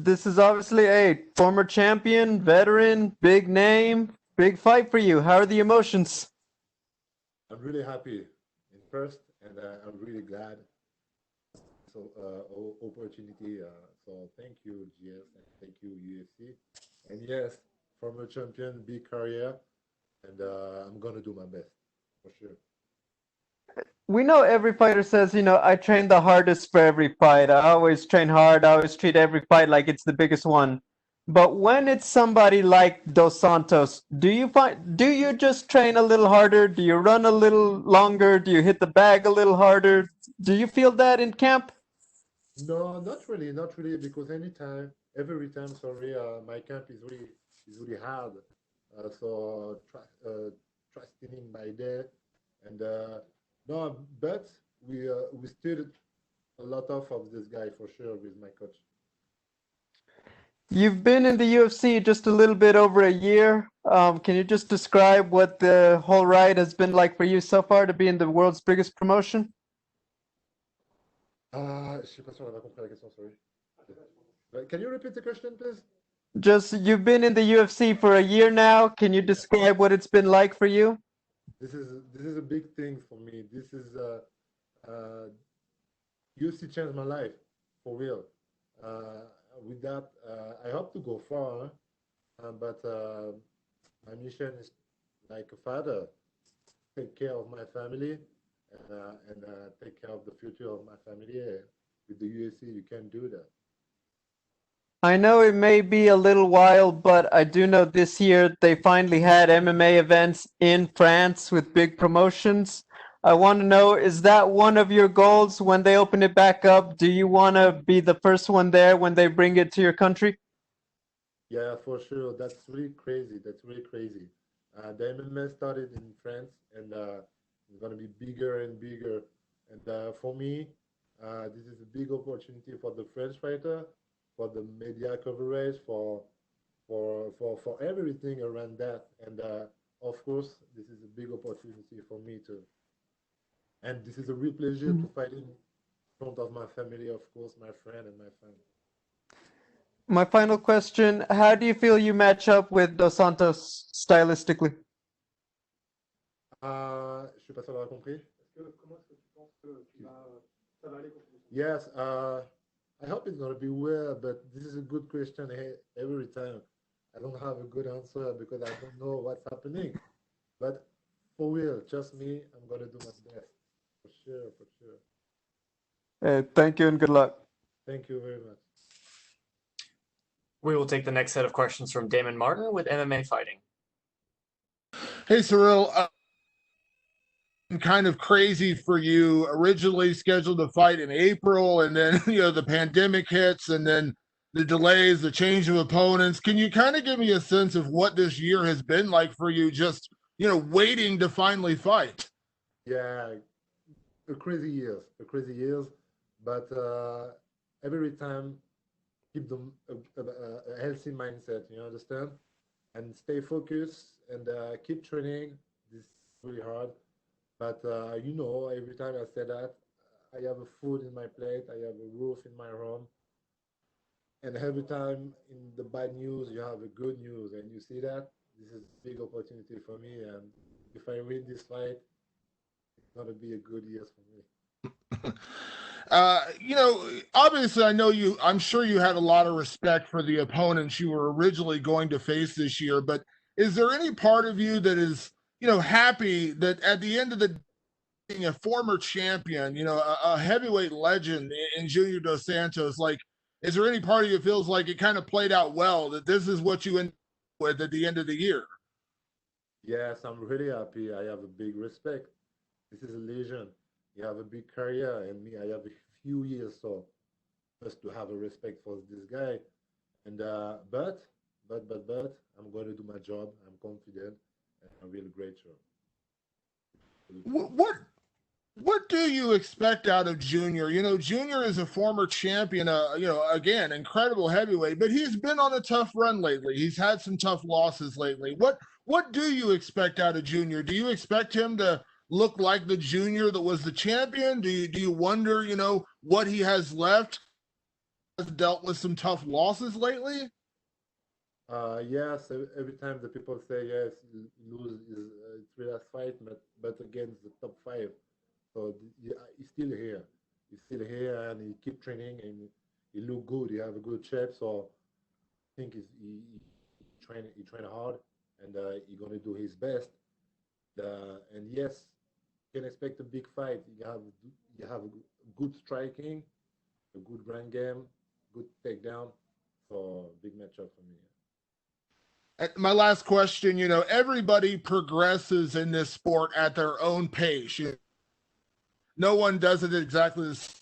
This is obviously a former champion, veteran, big name, big fight for you. How are the emotions? I'm really happy in first, and I'm really glad so opportunity. So thank you, GS, and thank you, UFC. And yes, former champion, big career, and I'm gonna do my best for sure. We know every fighter says, I train the hardest for every fight. I always train hard. I always treat every fight like it's the biggest one. But when it's somebody like Dos Santos, do you just train a little harder? Do you run a little longer? Do you hit the bag a little harder? Do you feel that in camp? No, not really, because every time, sorry, my camp is really hard. So trusting by day, and no, but we still a lot of this guy for sure with my coach. You've been in the UFC just a little bit over a year. Can you just describe what the whole ride has been like for you so far to be in the world's biggest promotion? Je sais pas si on a compris la question, sorry. Can you repeat the question, please? Just you've been in the UFC for a year now. Can you describe what it's been like for you? This is a big thing for me. This is uh, UFC changed my life for real. Uh, with that, I hope to go far, but my mission is like a father, take care of my family and take care of the future of my family. With the UFC, you can do that. I know it may be a little while, but I do know this year they finally had MMA events in France with big promotions. I want to know, is that one of your goals when they open it back up? Do you want to be the first one there when they bring it to your country? Yeah, for sure. That's really crazy. That's really crazy. The MMA started in France, and it's gonna be bigger and bigger. And for me, this is a big opportunity for the French fighter, for the media coverage, for everything around that. And of course, this is a big opportunity for me too. And this is a real pleasure to fight in front of my family, of course, my friend and my family. My final question, how do you feel you match up with Dos Santos stylistically? Je sais pas si on a compris. Yes, I hope it's gonna be well, but this is a good question every time. I don't have a good answer because I don't know what's happening. But for real, trust me, I'm gonna do my best. For sure, for sure. Thank you and good luck. Thank you very much. We will take the next set of questions from Damon Martin with MMA Fighting. Hey, Cyril. Kind of crazy for you. Originally scheduled to fight in April, and then the pandemic hits, and then the delays, the change of opponents. Can you kind of give me a sense of what this year has been like for you? Just waiting to finally fight. Yeah, a crazy years, but every time keep them a healthy mindset. You understand, and stay focused and keep training. This is really hard. But every time I say that, I have a food in my plate, I have a roof in my home, and every time in the bad news, you have a good news, and you see that this is a big opportunity for me. And if I win this fight, it's gonna be a good year for me. Obviously, I know you. I'm sure you had a lot of respect for the opponents you were originally going to face this year. But is there any part of you that is, happy that at the end of the being a former champion, a heavyweight legend in Junior dos Santos, like, is there any part of you that feels like it kind of played out well, that this is what you end with at the end of the year? Yes, I'm really happy. I have a big respect. This is a legend. You have a big career, and me, I have a few years, so just to have a respect for this guy. And but, I'm going to do my job. I'm confident, and a really great job. What what do you expect out of Junior? Junior is a former champion, again, incredible heavyweight, but he's been on a tough run lately. He's had some tough losses lately. What do you expect out of Junior? Do you expect him to look like the Junior that was the champion? Do you wonder, what he has left? dealt with some tough losses lately? Yes, every time the people say yes, lose his three last fight, but against the top five. So he's still here. He's still here, and he keep training, and he look good. He have a good shape. So I think he train hard, and he gonna do his best. And yes, you can expect a big fight. You have good striking, a good ground game, good takedown. So big matchup for me. And my last question, everybody progresses in this sport at their own pace. No one does it exactly the same.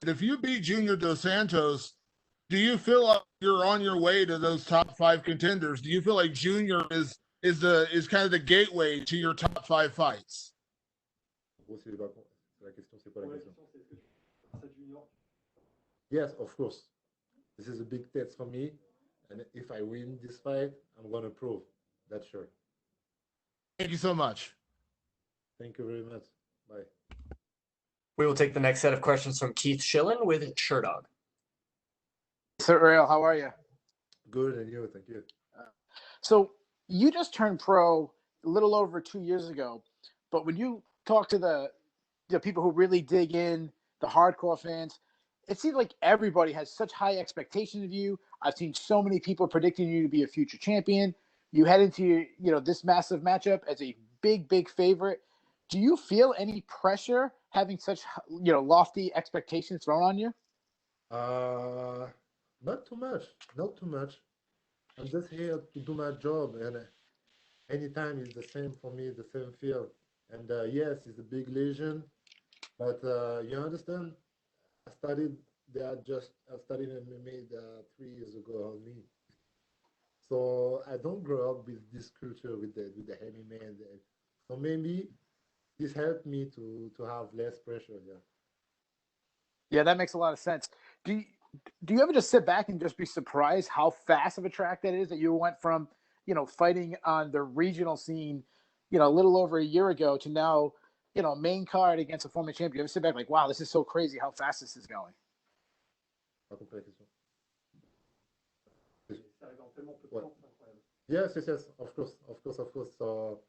If you beat Junior dos Santos, do you feel like you're on your way to those top 5 contenders? Do you feel like Junior is kind of the gateway to your top 5 fights? La question, c'est pas la question. Yes, of course. This is a big test for me, and if I win this fight, I'm gonna prove. That's sure. Thank you so much. Thank you very much. Bye. We will take the next set of questions from Keith Schillen with Sherdog. Ciryl, how are you? Good, and you? Thank you. So you just turned pro a little over 2 years ago, but when you talk to the people who really dig in, the hardcore fans, it seems like everybody has such high expectations of you. I've seen so many people predicting you to be a future champion. You head into this massive matchup as a big favorite. Do you feel any pressure having such lofty expectations thrown on you? Not too much. Not too much. I'm just here to do my job, and anytime is the same for me, the same feel. And yes, it's a big lesion, but you understand. I studied MMA 3 years ago only. So I don't grow up with this culture with the MMA, so maybe this helped me to have less pressure. Yeah. Yeah, that makes a lot of sense. Do you ever just sit back and just be surprised how fast of a track that is, that you went from, fighting on the regional scene, a little over a year ago to now, main card against a former champion? You ever sit back like, wow, this is so crazy how fast this is going? Pas compris la question. Ouais. Yes, yes, yes. Of course, of course, of course. So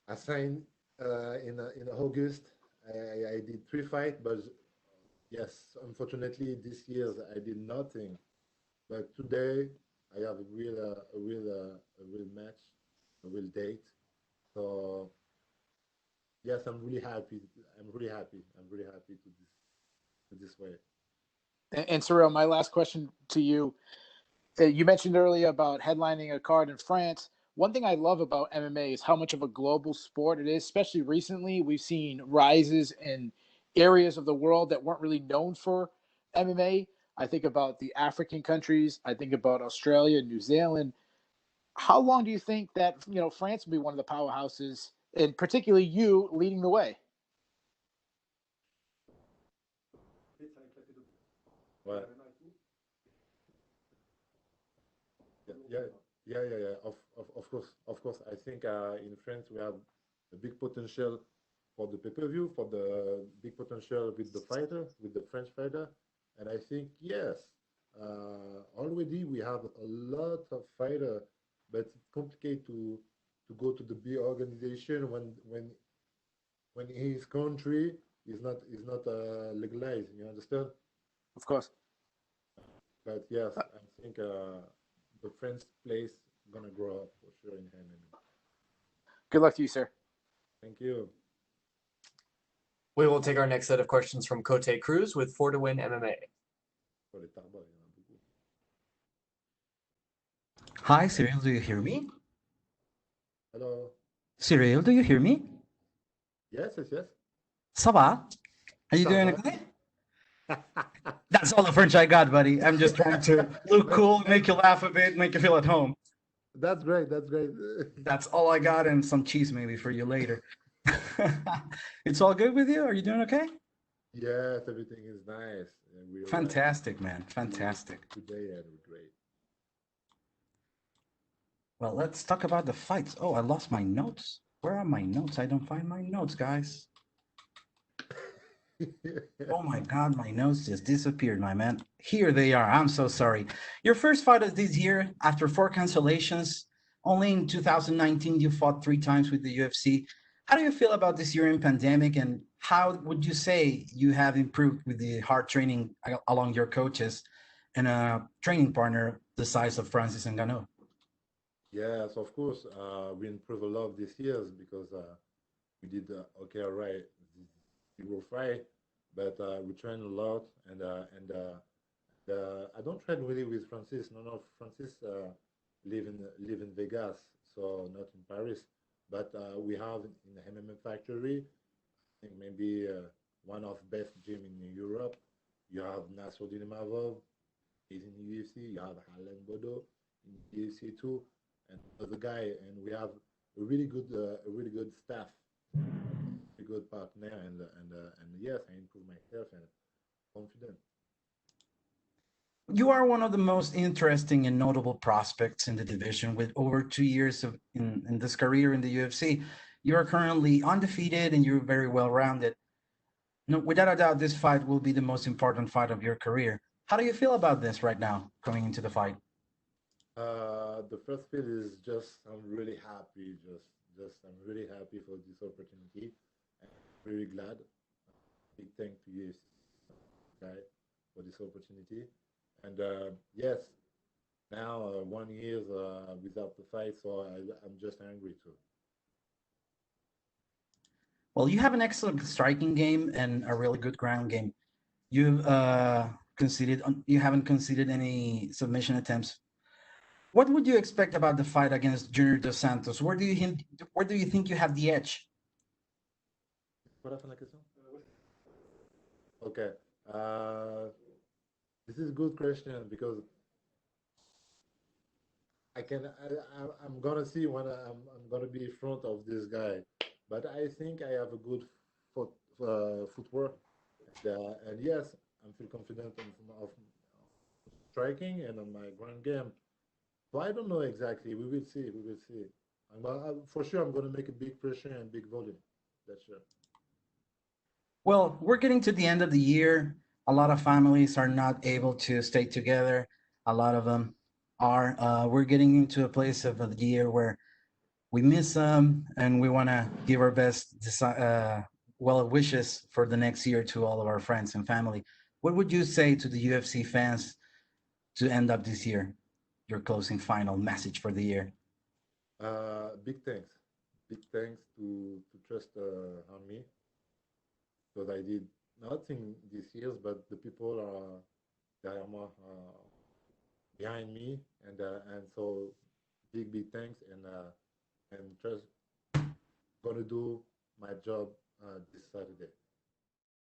I signed in August. I did 3 fights, but yes, unfortunately, this year I did nothing. But today I have a real match, a real date. So yes, I'm really happy. I'm really happy. I'm really happy to this way. And Cyril, my last question to you. You mentioned earlier about headlining a card in France. One thing I love about MMA is how much of a global sport it is, especially recently. We've seen rises in areas of the world that weren't really known for MMA. I think about the African countries. I think about Australia, New Zealand. How long do you think that, France will be one of the powerhouses, and particularly you leading the way? Ouais. Yeah. Of course. I think in France we have a big potential for the pay-per-view, for the big potential with the fighter, with the French fighter, and I think yes, already we have a lot of fighter, but it's complicated to go to the big organization when his country is not legalized. You understand? Of course. But yes, I think the French place gonna grow up for sure in MMA. Good luck to you, sir. Thank you. We will take our next set of questions from Cote Cruz with 4 to Win MMA. For the Tarba, il y en a beaucoup. Hi, Cyril, do you hear me? Hello. Cyril, do you hear me? Yes. Ça va? Are you Ça doing va? okay? That's all the French I got, buddy. I'm just trying to look cool, make you laugh a bit, make you feel at home. That's great. That's all I got, and some cheese maybe for you later. It's all good with you? Are you doing okay? Yes, everything is nice. And we're Fantastic, man. Fantastic. today, and we're great. Well, let's talk about the fights. Oh, I lost my notes. Where are my notes? I don't find my notes, guys. Oh my God, my nose just disappeared, my man. Here they are. I'm so sorry. Your first fight of this year, after 4 cancellations, only in 2019 you fought 3 times with the UFC. How do you feel about this year in pandemic, and how would you say you have improved with the hard training along your coaches and a training partner the size of Francis Ngannou? Yes, of course. We improved a lot this years because we did okay, all right. We will fight, but we train a lot, and I don't train really with Francis. No, no, Francis live in Vegas, so not in Paris. But we have in the MMA factory, I think maybe one of best gym in Europe. You have Nasruddin Imavov, he's in UFC. You have Alan Bodo in UFC too, and other guy. And we have a really good staff, a good partner, and yes, I improve myself and confident. You are one of the most interesting and notable prospects in the division with over 2 years in this career in the UFC. You are currently undefeated and you're very well rounded. No, without a doubt, this fight will be the most important fight of your career. How do you feel about this right now, coming into the fight? The first feel is just I'm really happy. Just I'm really happy for this opportunity. I'm very glad. Big thank to you, guy, for this opportunity. And yes, now 1 year without the fight, so I'm just angry too. Well, you have an excellent striking game and a really good ground game. You've you haven't conceded any submission attempts. What would you expect about the fight against Junior dos Santos? Where do you think you have the edge? What happened, la question? Okay. This is a good question because I'm gonna see when I'm gonna be in front of this guy, but I think I have a good footwork, and yes, I feel confident of striking and on my ground game. So I don't know exactly. We will see. We will see. For sure, I'm gonna make a big pressure and big volume. That's sure. Well, we're getting to the end of the year. A lot of families are not able to stay together. A lot of them are. We're getting into a place of the year where we miss them and we want to give our best well wishes for the next year to all of our friends and family. What would you say to the UFC fans to end up this year? Your closing final message for the year. Big thanks. Big thanks to trust on me because I did nothing this year, but the people are they are more behind me, and so big thanks and trust gonna do my job this Saturday.